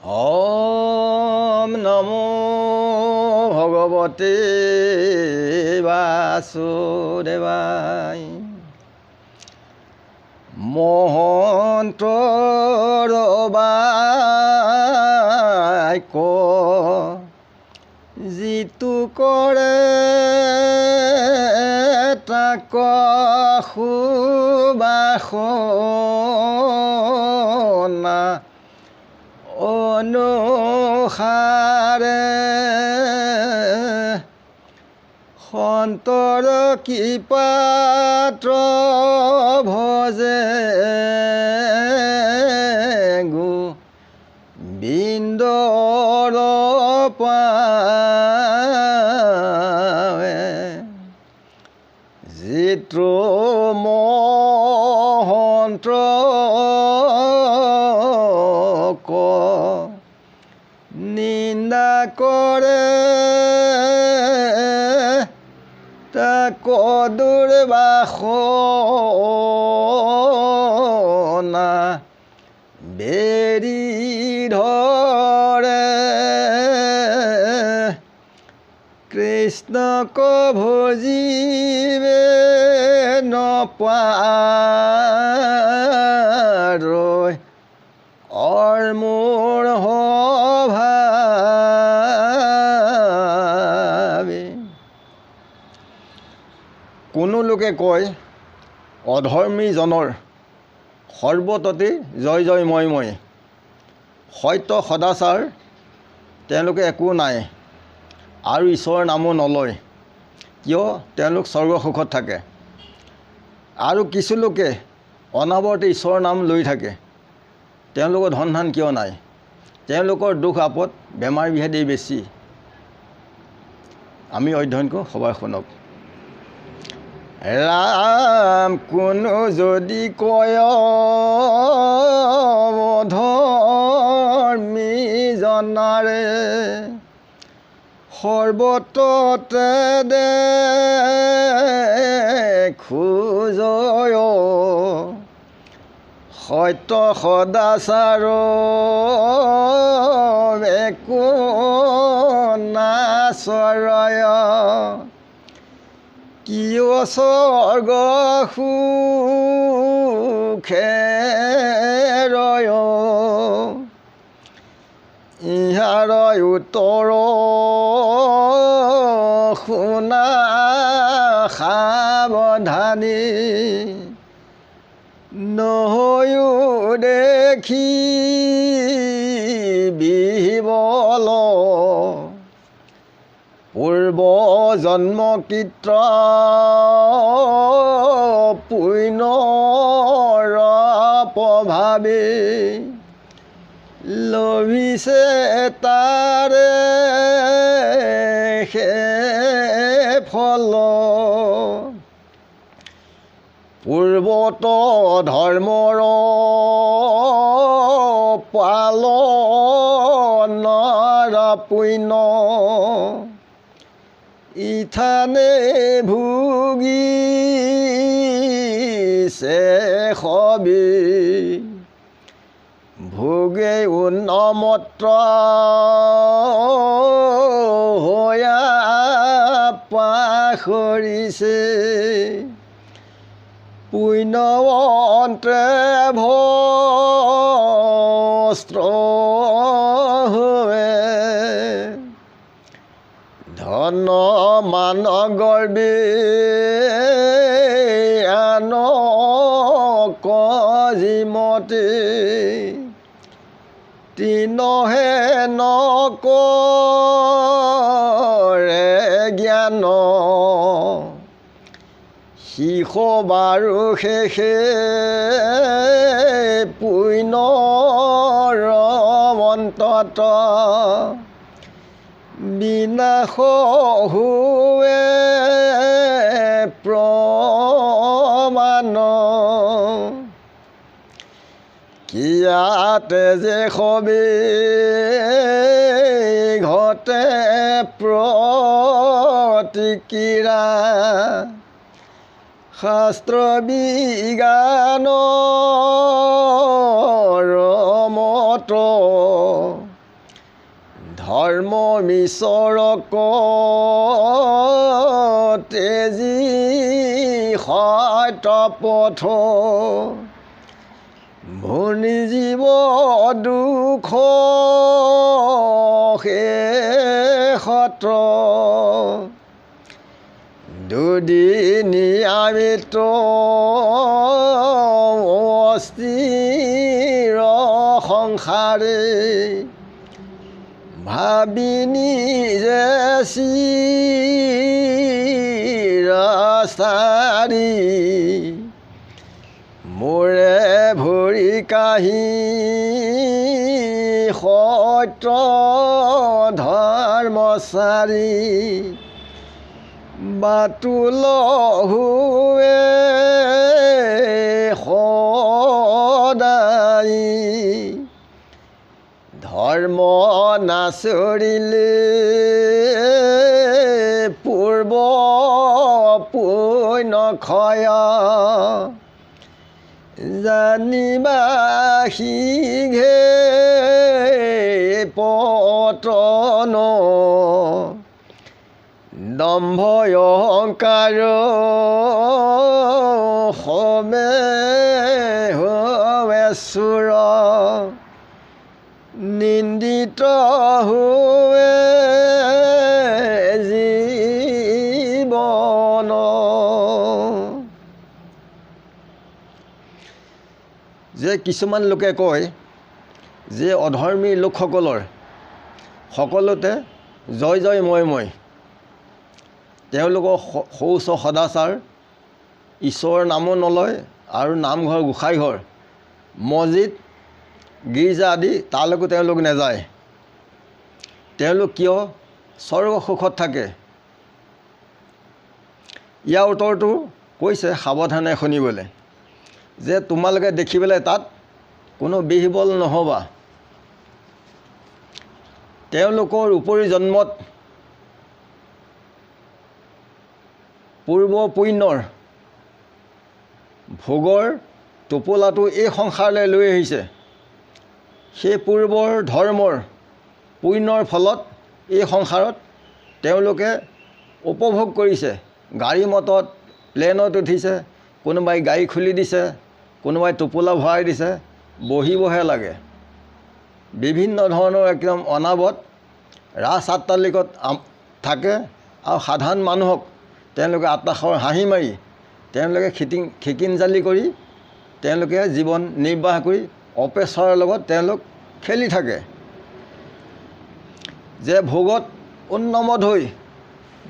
ওম নমো ভগবতে বাসুদেবায়। মহন্তৰ বাক্য যিটো কৰে তাক সুবাসনা অনুসাৰে সন্তৰ কৃপাত্ৰ ভজে গোবিন্দৰ পাৱে। যিটো মহন্ত্ৰক নিন্দা কৰে তাক দুৰ্বাসনা বেৰি ধৰে। কৃষ্ণক ভজিবে নপাৰৈ মোৰ ভাবে। কোনো লোকে কয় অধৰ্মীজনৰ সৰ্বততে জয় জয় মই মই। সত্য সদাচাৰ তেওঁলোকে একো নাই আৰু ঈশ্বৰৰ নামো নলয়, কিয় তেওঁলোক স্বৰ্গসুখত থাকে। আৰু কিছু লোকে অনাবৰতে ঈশ্বৰৰ নাম লৈ থাকে, তেওঁলোকৰ ধন ধান কিয় নাই, তেওঁলোকৰ দুখ আপদ বেমাৰ ব্যাধি বেছি। আমি অধ্যয়ন কৰোঁ, সবাই শুনক। ৰাম কোনো যদি কয় অধৰ্মীজনাৰে সৰ্বততে দেখো জয়। সত্য সদাচাৰ একো নাচৰয়, কিয় স্বৰ্গ সুখে ৰয়। ইহাৰ উত্তৰ শুনা সাৱধানী, নহয়ো দেখি বিবল। পূৰ্ব জন্মকৃত পুণ্যৰ প্ৰভাৱে লভিছে তাৰে সেই ফল। পূৰ্বত ধৰ্মৰ পালনৰ পুণ্য ইথানে ভুগিছে সবে। ভোগে উন্নমত্ৰ হৈয়া পাহৰিছে, পুণ্যৱন্তে ভস্ত্ৰ হৈ। ধন মান গৰ্বে আনক জিমতে, তিনহে নকৰে জ্ঞান। শিষ বাৰু শেষে পুণ্যৰ অন্তত বিনাশ হোৱে প্ৰমাণ। কিয়াতে যে সবে ঘটে প্ৰতিক্ৰিয়া, শাস্ত্ৰ বিজ্ঞানৰ মত ধৰ্ম মিচৰক তেজি সত্য পথ ভুনি জীৱ দুখ শেষত দুদিনীয়ামিত অস্থিৰ সংসাৰে ভাবি নিজে চিৰাস্তাৰি মোৰে ভৰি কাহি সত্য ধৰ্মচাৰী বাতুল হুৱে সদায় ধৰ্ম নাচৰিলে পূৰ্ব পুণ্যক্ষয় জানিবা সিঘে পতন দম্ভ অহংকাৰ সবে হৱেশ্বৰ নিন্দিত হুৱে জীৱন যে কিছুমান লোকে কয় যে অধৰ্মী লোকসকলৰ সকলোতে জয় জয় মই তেওঁলোকৰ শৌচ সদাচাৰ ঈশ্বৰৰ নামো নলয় আৰু নামঘৰ গোসাঁই ঘৰ মছজিদ গীৰ্জা আদি তালৈকো তেওঁলোক নাযায় তেওঁলোক কিয় স্বৰ্গ সুখত থাকে ইয়াৰ উত্তৰটো কৈছে সাৱধানে শুনিবলৈ যে তোমালোকে দেখিবলৈ তাত কোনো বিহবল নহ'বা তেওঁলোকৰ উপৰি জন্মত পূৰ্ব পুণ্যৰ ভোগৰ টোপোলাটো এই সংসাৰলৈ লৈ আহিছে সেই পূৰ্বৰ ধৰ্মৰ পুণ্যৰ ফলত এই সংসাৰত তেওঁলোকে উপভোগ কৰিছে গাড়ী মটৰত প্লেনত উঠিছে কোনোবাই গাড়ী খুলি দিছে কোনোবাই টোপোলা ভৰাই দিছে বহিবহে লাগে বিভিন্ন ধৰণৰ একদম অনাবত ৰাজ আট্টালিকত থাকে আৰু সাধাৰণ মানুহক তেওঁলোকে আত্মাশৰ হাঁহি মাৰি তেওঁলোকে খিকিনজালি কৰি তেওঁলোকে জীৱন নিৰ্বাহ কৰি অপেচাৰৰ লগত তেওঁলোক খেলি থাকে যে ভোগত উন্নমত হৈ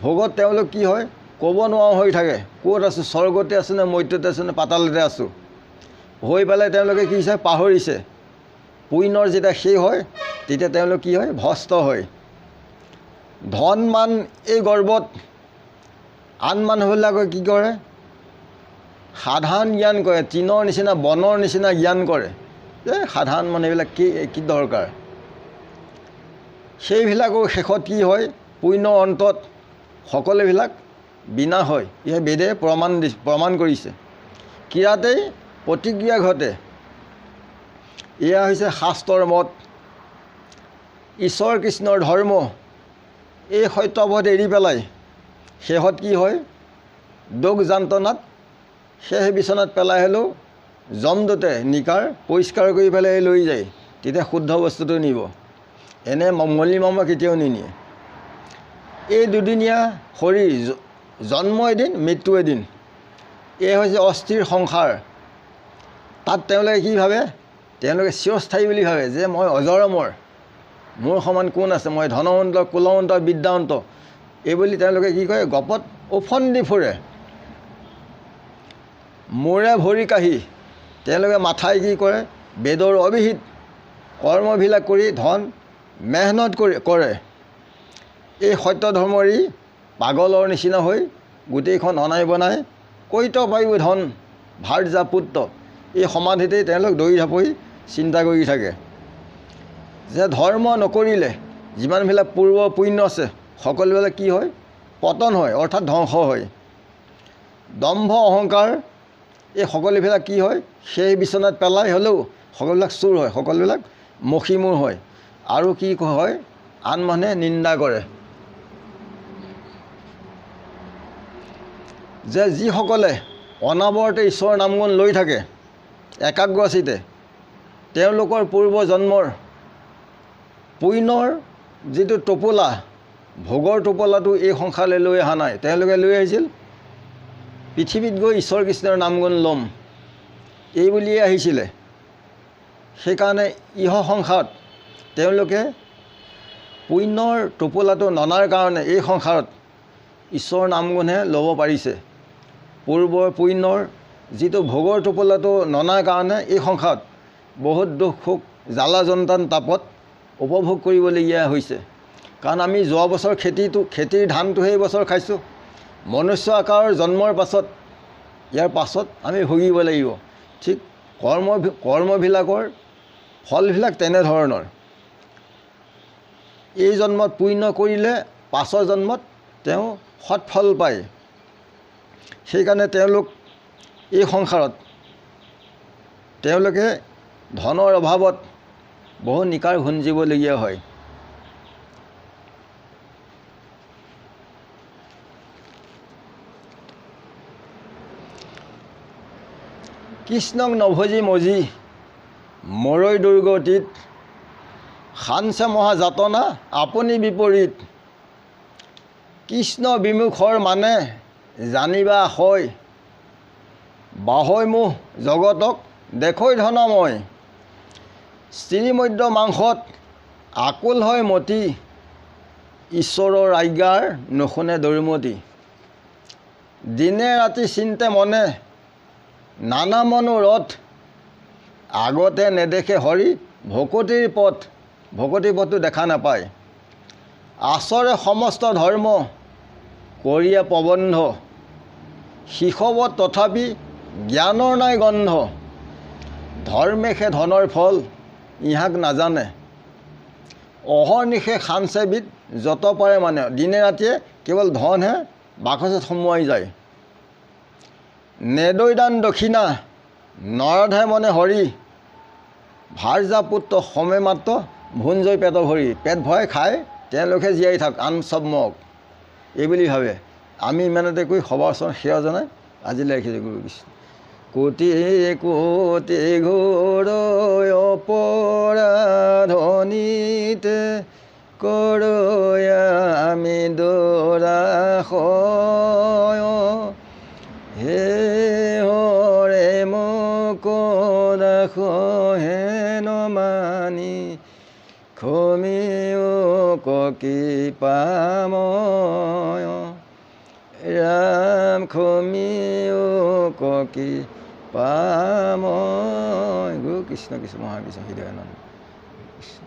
ভোগত তেওঁলোক কি হয় ক'ব নোৱাৰা হৈ থাকে ক'ত আছোঁ স্বৰ্গতে আছোঁ নে মৰ্ত্যতে আছোঁ নে পাতালতে আছোঁ হৈ পেলাই তেওঁলোকে কি হৈছে পাহৰিছে পুণ্যৰ যেতিয়া শেষ হয় তেতিয়া তেওঁলোক কি হয় ভ্ৰষ্ট হয় ধন মান এই গৰ্বত আন মানুহবিলাকে কি কৰে সাধাৰণ জ্ঞান কৰে তৃণৰ নিচিনা বনৰ নিচিনা জ্ঞান কৰে যে সাধাৰণ মানুহবিলাক কি দৰকাৰ সেইবিলাকৰ শেষত কি হয় পুণ্যৰ অন্তত সকলোবিলাক বিনা হয় ইয়ে বেদে প্ৰমাণ কৰিছে কিৰাতেই প্ৰতিক্ৰিয়া ঘটে এয়া হৈছে শাস্ত্ৰৰ মত ঈশ্বৰ কৃষ্ণৰ ধৰ্ম এই সত্যপথ এৰি পেলাই শেষত কি হয় দুখ যান্তনাত শেষ বিচনাত পেলাই হ'লেও জমদূতে নিকাৰ পৰিষ্কাৰ কৰি পেলাই লৈ যায় তেতিয়া শুদ্ধ বস্তুটো নিব এনে মলিমামা কেতিয়াও নিনিয়ে এই দুদিনীয়া শৰীৰ জন্ম এদিন মৃত্যু এদিন এই হৈছে অস্থিৰ সংসাৰ তাত তেওঁলোকে কি ভাবে তেওঁলোকে চিৰস্থায়ী বুলি ভাবে যে মই অজৰমৰ মোৰ সমান কোন আছে মই ধনৱন্ত কুলৱন্ত বিদ্যাৱন্ত এইবুলি তেওঁলোকে কি কয় গপত ওফন্দি ফুৰে মোৰে ভৰি কাহি তেওঁলোকে মাথাই কি কৰে বেদৰ অবিহিত কৰ্মবিলাক কৰি ধন মেহনত কৰে এই সত্য ধৰ্মৰী পাগলৰ নিচিনা হৈ গোটেইখন অনাই বনাই কৈত পায়ো ধন ভাৰ্যা পুত্ৰ এই সমাধিতেই তেওঁলোক দৌৰি ঢাপৰি চিন্তা কৰি থাকে যে ধৰ্ম নকৰিলে যিমানবিলাক পূৰ্ব পুণ্য আছে সকলোবিলাক কি হয় পতন হয় অৰ্থাৎ ধ্বংস হয় দম্ভ অহংকাৰ এই সকলোবিলাক কি হয় সেই বিচনাত পেলাই হ'লেও সকলোবিলাক চুৰ হয় সকলোবিলাক মষিমূৰ হয় আৰু কি হয় আন মানুহে নিন্দা কৰে যে যিসকলে অনাবৰতে ঈশ্বৰৰ নামগুণ লৈ থাকে একাগ্ৰচিতে তেওঁলোকৰ পূৰ্বজন্মৰ পুণ্যৰ যিটো টোপোলা ভোগৰ টোপোলাটো এই সংসাৰলৈ লৈ অহা নাই তেওঁলোকে লৈ আহিছিল পৃথিৱীত গৈ ঈশ্বৰ কৃষ্ণৰ নামগুণ ল'ম এই বুলিয়ে আহিছিলে সেইকাৰণে ইহ সংসাৰত তেওঁলোকে পুণ্যৰ টোপোলাটো ননাৰ কাৰণে এই সংসাৰত ঈশ্বৰৰ নামগুণহে ল'ব পাৰিছে পূৰ্বৰ পুণ্যৰ যিটো ভোগৰ টোপোলাটো ননাৰ কাৰণে এই সংসাৰত বহুত দুখ সুখ জ্বালা যন্ত্ৰণ তাপত উপভোগ কৰিবলগীয়া হৈছে কাৰণ আমি যোৱা বছৰ খেতিৰ ধানটোহে এই বছৰ খাইছোঁ মনুষ্য আকাৰৰ জন্মৰ পাছত ইয়াৰ পাছত আমি ভুগিব লাগিব ঠিক কৰ্মবিলাকৰ ফলবিলাক তেনেধৰণৰ এই জন্মত পুণ্য কৰিলে পাছৰ জন্মত তেওঁ সৎফল পায় সেইকাৰণে তেওঁলোক এই সংসাৰত তেওঁলোকে ধনৰ অভাৱত বহু নিকাৰ ভুঞ্জিবলগীয়া হয় কৃষ্ণক নভজি মজি মৰৈ দুৰ্গতিত খানছে মহা যাতনা আপুনি বিপৰীত কৃষ্ণ বিমুখৰ মানে জানিবা হয় বাহৈ মোহ জগতক দেখৈ ধনময় শ্ৰীমধ্য মাংসত আকুল হয় মতি ঈশ্বৰৰ আজ্ঞাৰ নুশুনে দৈমতি দিনে ৰাতি চিন্তে মনে নানা মনোৰথ আগতে নেদেখে হৰি ভকতিৰ পথটো দেখা নাপায় আচৰে সমস্ত ধৰ্ম কৰিয়ে প্ৰবন্ধ শিশৱত তথাপি জ্ঞানৰ নাই গন্ধ ধৰ্মেশে ধনৰ ফল ইহাক নাজানে অহৰ্নিশে খানছেবিধ যত পাৰে মানে দিনে ৰাতিয়ে কেৱল ধনহে বাকচত সোমোৱাই যায় নেদৈদান দক্ষিণা নৰাধাই মনে হৰি ভাৰ্যা পুত্ৰ সমে মাত্ৰ ভুঞ্জয় পেট ভৰি পেট ভৰাই খাই তেওঁলোকে জীয়াই থাক আন চব মক এইবুলি ভাবে আমি ইমানতে কৈ সবাৰ ওচৰত সেৱা জনাই আজিলৈ ৰাখিছোঁ গুৰু কৃষ্ণ কোটি কোটি ঘোৰ অপৰাধনীতে কৰয়া আমি দোৰাশয় হে হৰে মোক ৰাখ হেন মানি ক্ষমিও কৃপাময় ৰাম ক্ষমিও কৃপাময় গুৰু কৃষ্ণ কৃষ্ণ মহাকৃষ্ণ হৃদয়ানন্দ কৃষ্ণ